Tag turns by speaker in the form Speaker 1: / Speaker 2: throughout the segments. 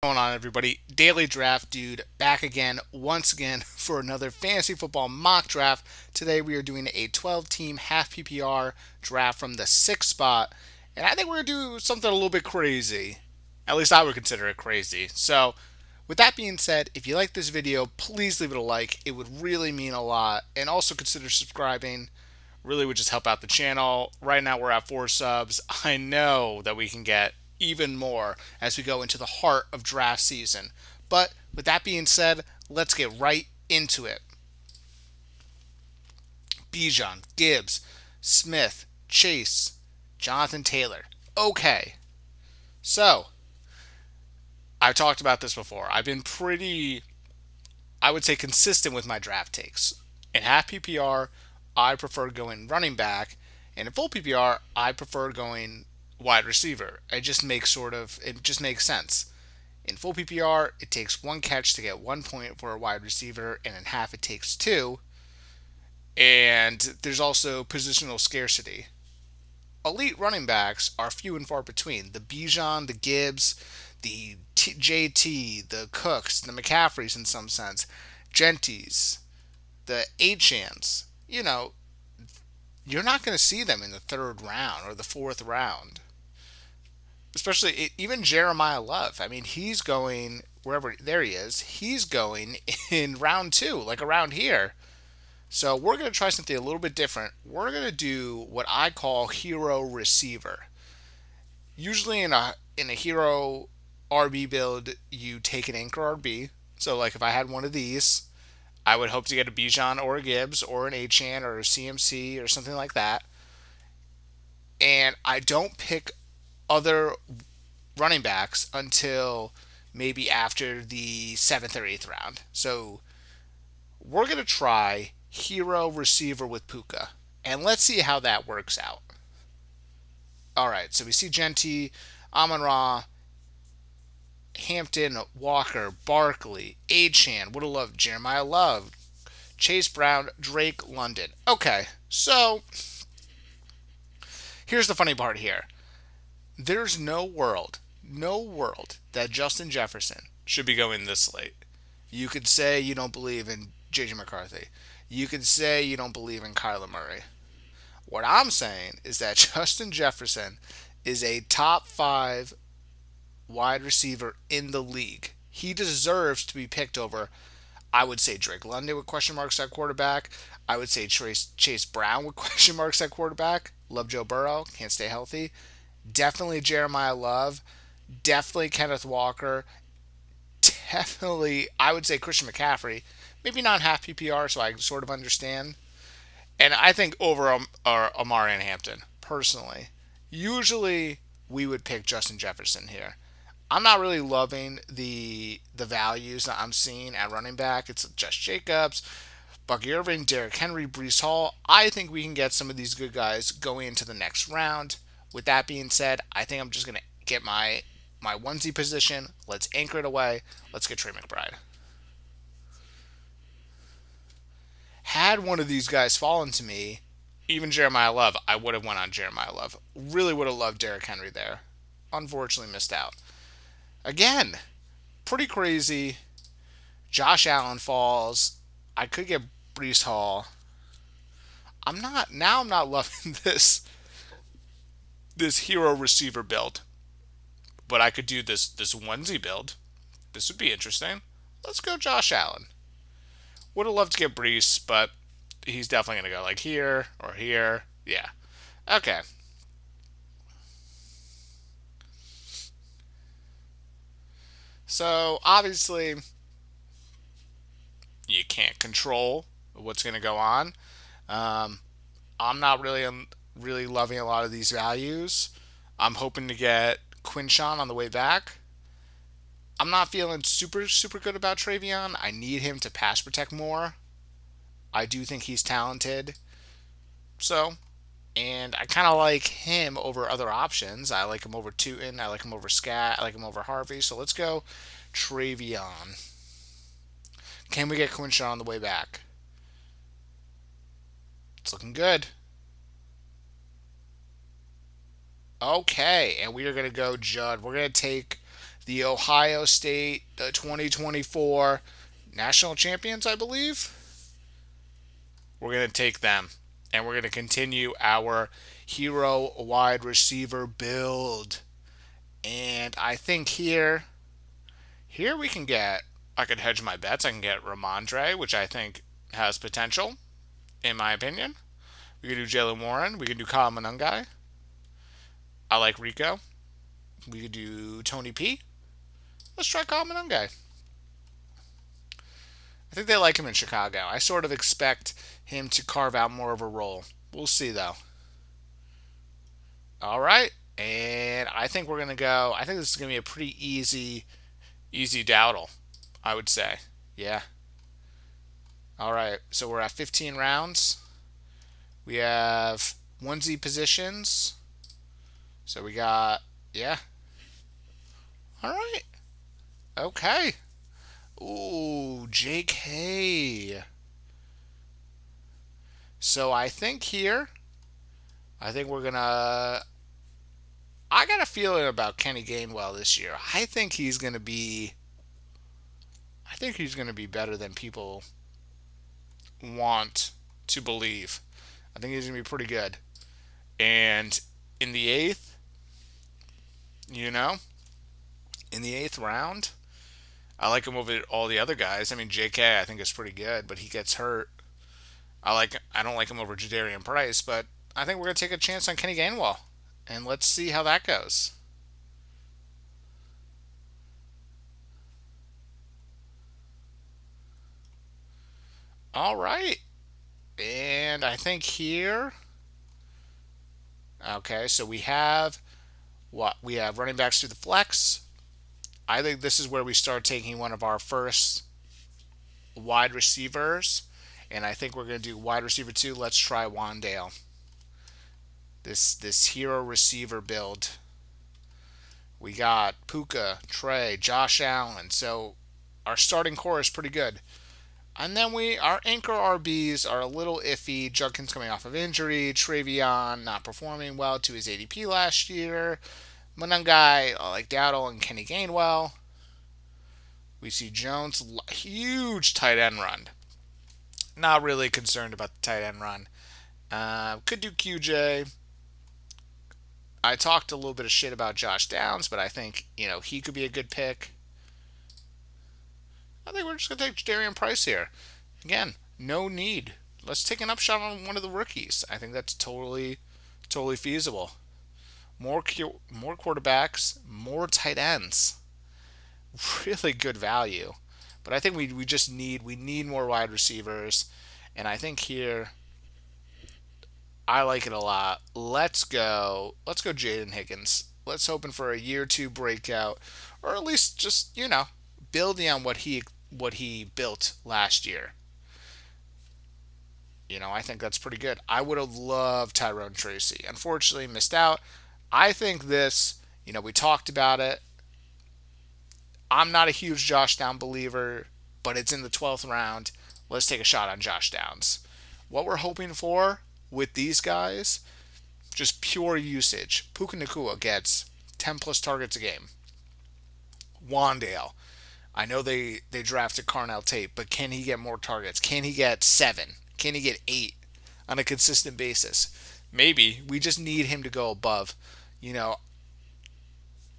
Speaker 1: What's going on, everybody? Daily Draft Dude back again, once again, for another fantasy football mock draft. Today we are doing a 12 team half PPR draft from the sixth spot, and I think we're going to do something a little bit crazy. At least I would consider it crazy. So, with that being said, if you like this video, please leave it a like. It would really mean a lot. And also consider subscribing. Really would just help out the channel. Right now we're at 4 subs. I know that we can get even more as we go into the heart of draft season. But with that being said, let's get right into it. Bijan, Gibbs, Smith, Chase, Jonathan Taylor. Okay, so I've talked about this before. I've been pretty, I would say, consistent with my draft takes. In half PPR, I prefer going running back, and in full PPR, I prefer going wide receiver. It just makes sense. In full PPR, it takes one catch to get 1 point for a wide receiver, and in half it takes two. And there's also positional scarcity. Elite running backs are few and far between. The Bijan, the Gibbs, the JT, the Cooks, the McCaffreys in some sense, Genties, the Achans. You're not going to see them in the third round or the fourth round. Especially even Jeremiah Love. I mean, he's going wherever. There he is. He's going in round two, like around here. So we're going to try something a little bit different. We're going to do what I call hero receiver. Usually in a hero RB build, you take an anchor RB. So like if I had one of these, I would hope to get a Bijan or a Gibbs or an Achan or a CMC or something like that. And I don't pick other running backs until maybe after the seventh or eighth round. So we're going to try hero receiver with Puka. And let's see how that works out. All right, so we see Genty, Amon Ra, Hampton, Walker, Barkley, Achan, would have loved Jeremiah Love, Chase Brown, Drake, London. Okay, so here's the funny part here. There's no world that Justin Jefferson should be going this late. You could say you don't believe in J.J. McCarthy. You could say you don't believe in Kyler Murray. What I'm saying is that Justin Jefferson is a top five wide receiver in the league. He deserves to be picked over, I would say, Drake London with question marks at quarterback. I would say Chase Brown with question marks at quarterback. Love Joe Burrow. Can't stay healthy. Definitely Jeremiah Love. Definitely Kenneth Walker. Definitely, I would say Christian McCaffrey. Maybe not half PPR, so I sort of understand. And I think over Amari and Hampton, personally. Usually, we would pick Justin Jefferson here. I'm not really loving the values that I'm seeing at running back. It's Josh Jacobs, Bucky Irving, Derrick Henry, Brees Hall. I think we can get some of these good guys going into the next round. With that being said, I think I'm just going to get my onesie position. Let's anchor it away. Let's get Trey McBride. Had one of these guys fallen to me, even Jeremiah Love, I would have went on Jeremiah Love. Really would have loved Derrick Henry there. Unfortunately missed out. Again, pretty crazy. Josh Allen falls. I could get Brees Hall. I'm not loving this hero receiver build. But I could do this onesie build. This would be interesting. Let's go Josh Allen. Would have loved to get Brees, but he's definitely going to go like here or here. Yeah. Okay. So obviously, you can't control what's going to go on. Um, I'm not really loving a lot of these values. I'm hoping to get Quinshawn on the way back. I'm not feeling super good about Travion. I need him to pass protect more. I do think he's talented. So, and I kind of like him over other options. I like him over Tootin. I like him over Scat. I like him over Harvey. So let's go Travion. Can we get Quinshawn on the way back? It's looking good. Okay, and we are going to go Judd. We're going to take the Ohio State, the 2024 national champions, I believe. We're going to take them. And we're going to continue our hero wide receiver build. And I think here we can get, I could hedge my bets. I can get Ramondre, which I think has potential, in my opinion. We could do Jalen Warren. We could do Kyle Monangai. I like Rico. We could do Tony P. Let's try Kyle Monangai. I think they like him in Chicago. I sort of expect him to carve out more of a role. We'll see, though. All right. And I think we're going to go. I think this is going to be a pretty easy dowdle, I would say. Yeah. All right. So we're at 15 rounds. We have onesie positions. So we got, yeah. All right. Okay. Ooh, JK. So I think we're gonna. I got a feeling about Kenny Gainwell this year. I think he's gonna be better than people want to believe. I think he's gonna be pretty good. And in the eighth, you know, in the eighth round, I like him over all the other guys. I mean, JK I think is pretty good, but he gets hurt. I don't like him over Jadarian Price, but I think we're gonna take a chance on Kenny Gainwell, and let's see how that goes. All right, and I think here, okay, so we have running backs through the flex. I think this is where we start taking one of our first wide receivers, and I think we're gonna do wide receiver two. Let's try Wandale. This hero receiver build. We got Puka, Trey, Josh Allen. So our starting core is pretty good. And then our anchor RBs are a little iffy. Judkins coming off of injury. Travion not performing well to his ADP last year. Monangai, like Dowdle and Kenny Gainwell. We see Jones, huge tight end run. Not really concerned about the tight end run. Could do QJ. I talked a little bit of shit about Josh Downs, but I think, he could be a good pick. I think we're just going to take Darian Price here. Again, no need. Let's take an upshot on one of the rookies. I think that's totally feasible. More quarterbacks, more tight ends. Really good value. But I think we just need more wide receivers. And I think here I like it a lot. Let's go Jaden Higgins. Let's hoping for a year two breakout, or at least just building on what he built last year. I think that's pretty good. I would have loved Tyrone Tracy. Unfortunately, missed out. I think this. We talked about it. I'm not a huge Josh Down believer, but it's in the 12th round. Let's take a shot on Josh Downs. What we're hoping for with these guys, just pure usage. Puka Nacua gets 10 plus targets a game. Wandale. I know they drafted Carnell Tate, but can he get more targets? Can he get 7? Can he get 8 on a consistent basis? Maybe. We just need him to go above.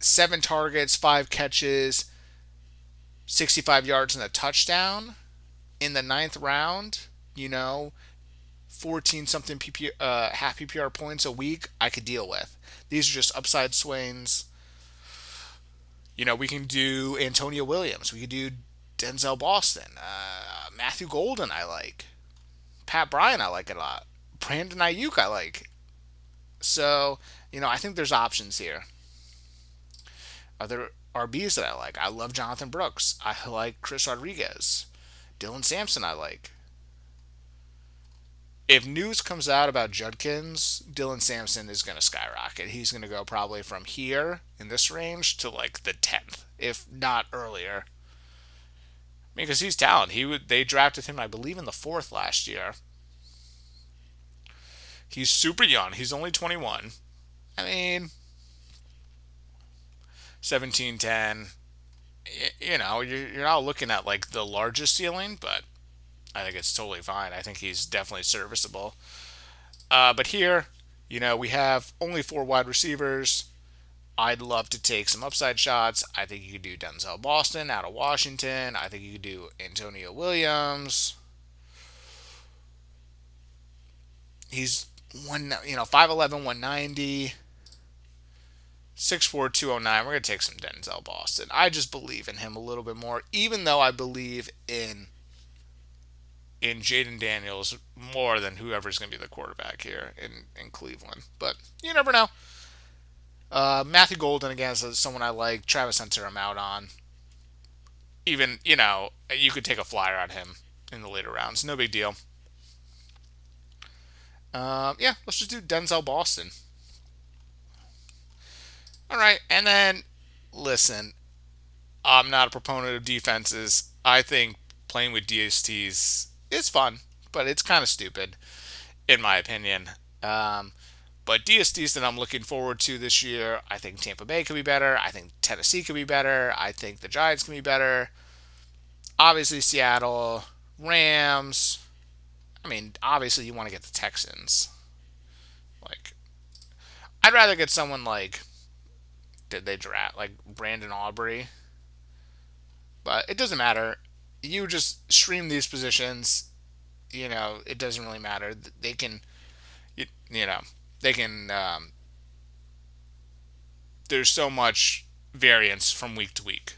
Speaker 1: 7 targets, 5 catches, 65 yards and a touchdown in the ninth round, 14 something half PPR points a week, I could deal with. These are just upside swings. We can do Antonio Williams. We could do Denzel Boston. Matthew Golden, I like. Pat Bryan, I like a lot. Brandon Ayuk, I like. So, I think there's options here. Other RBs that I like. I love Jonathan Brooks. I like Chris Rodriguez. Dylan Sampson, I like. If news comes out about Judkins, Dylan Sampson is going to skyrocket. He's going to go probably from here in this range to like the 10th, if not earlier. Because he's talented. They drafted him, I believe, in the 4th last year. He's super young. He's only 21. I mean, 17-10. you're not looking at like the largest ceiling, but I think it's totally fine. I think he's definitely serviceable. But here, we have only four wide receivers. I'd love to take some upside shots. I think you could do Denzel Boston out of Washington. I think you could do Antonio Williams. He's 5'11", 190, 6'4", 209. We're gonna take some Denzel Boston. I just believe in him a little bit more, even though I believe in Jaden Daniels more than whoever's going to be the quarterback here in Cleveland. But you never know. Matthew Golden, again, is someone I like. Travis Hunter, I'm out on. Even, you could take a flyer on him in the later rounds. No big deal. Yeah, let's just do Denzel Boston. All right, and then, listen, I'm not a proponent of defenses. I think playing with DSTs is fun, but it's kind of stupid, in my opinion. Um, But DSTs that I'm looking forward to this year, I think Tampa Bay could be better. I think Tennessee could be better. I think the Giants can be better. Obviously, Seattle, Rams. I mean, obviously, you want to get the Texans. Like, I'd rather get someone like, did they draft? Like Brandon Aubrey. But it doesn't matter. You just stream these positions. It doesn't really matter. They can, you, you know, they can there's so much variance from week to week,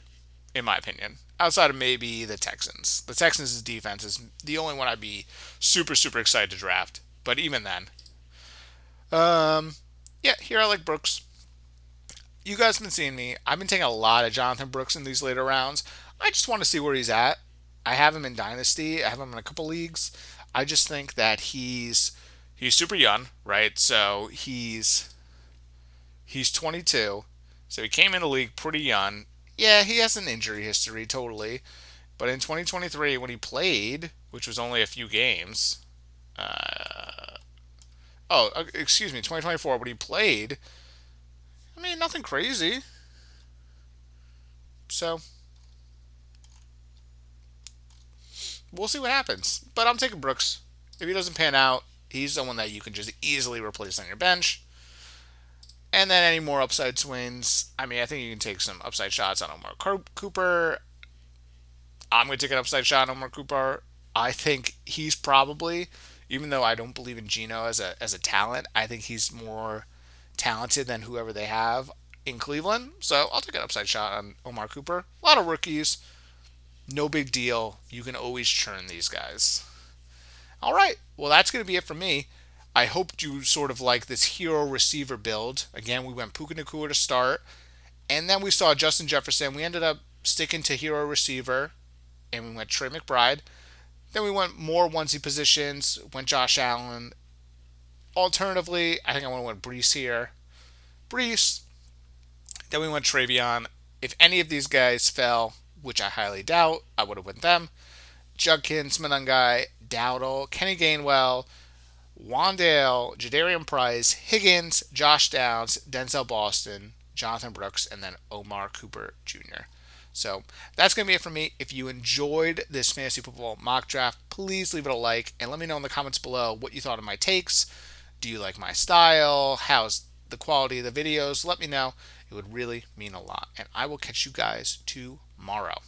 Speaker 1: in my opinion. Outside of maybe the Texans. The Texans' defense is the only one I'd be super, super excited to draft. But even then. Um, yeah, here I like Brooks. You guys have been seeing me. I've been taking a lot of Jonathan Brooks in these later rounds. I just want to see where he's at. I have him in Dynasty. I have him in a couple leagues. I just think that he's super young, right? So he's 22. So he came in the league pretty young. Yeah, he has an injury history, totally. But in 2023, when he played, which was only a few games, excuse me, 2024, when he played, I mean, nothing crazy. So we'll see what happens. But I'm taking Brooks. If he doesn't pan out, he's someone that you can just easily replace on your bench. And then any more upside swings. I mean, I think you can take some upside shots on Omar Cooper. I'm going to take an upside shot on Omar Cooper. I think he's probably, even though I don't believe in Geno as a talent, I think he's more talented than whoever they have in Cleveland. So I'll take an upside shot on Omar Cooper. A lot of rookies. No big deal. You can always churn these guys. All right. Well, that's going to be it for me. I hope you sort of like this hero receiver build. Again, we went Puka Nacua to start, and then we saw Justin Jefferson. We ended up sticking to hero receiver, and we went Trey McBride. Then we went more onesie positions, went Josh Allen. Alternatively, I think I want to win Brees here. Brees. Then we went Travion. If any of these guys fell, which I highly doubt, I would have went them. Judkins, Monangai, Dowdle, Kenny Gainwell, Wandale, Jadarian Price, Higgins, Josh Downs, Denzel Boston, Jonathan Brooks, and then Omar Cooper Jr. So that's going to be it for me. If you enjoyed this fantasy football mock draft, please leave it a like and let me know in the comments below what you thought of my takes. Do you like my style? How's the quality of the videos? Let me know. It would really mean a lot. And I will catch you guys tomorrow.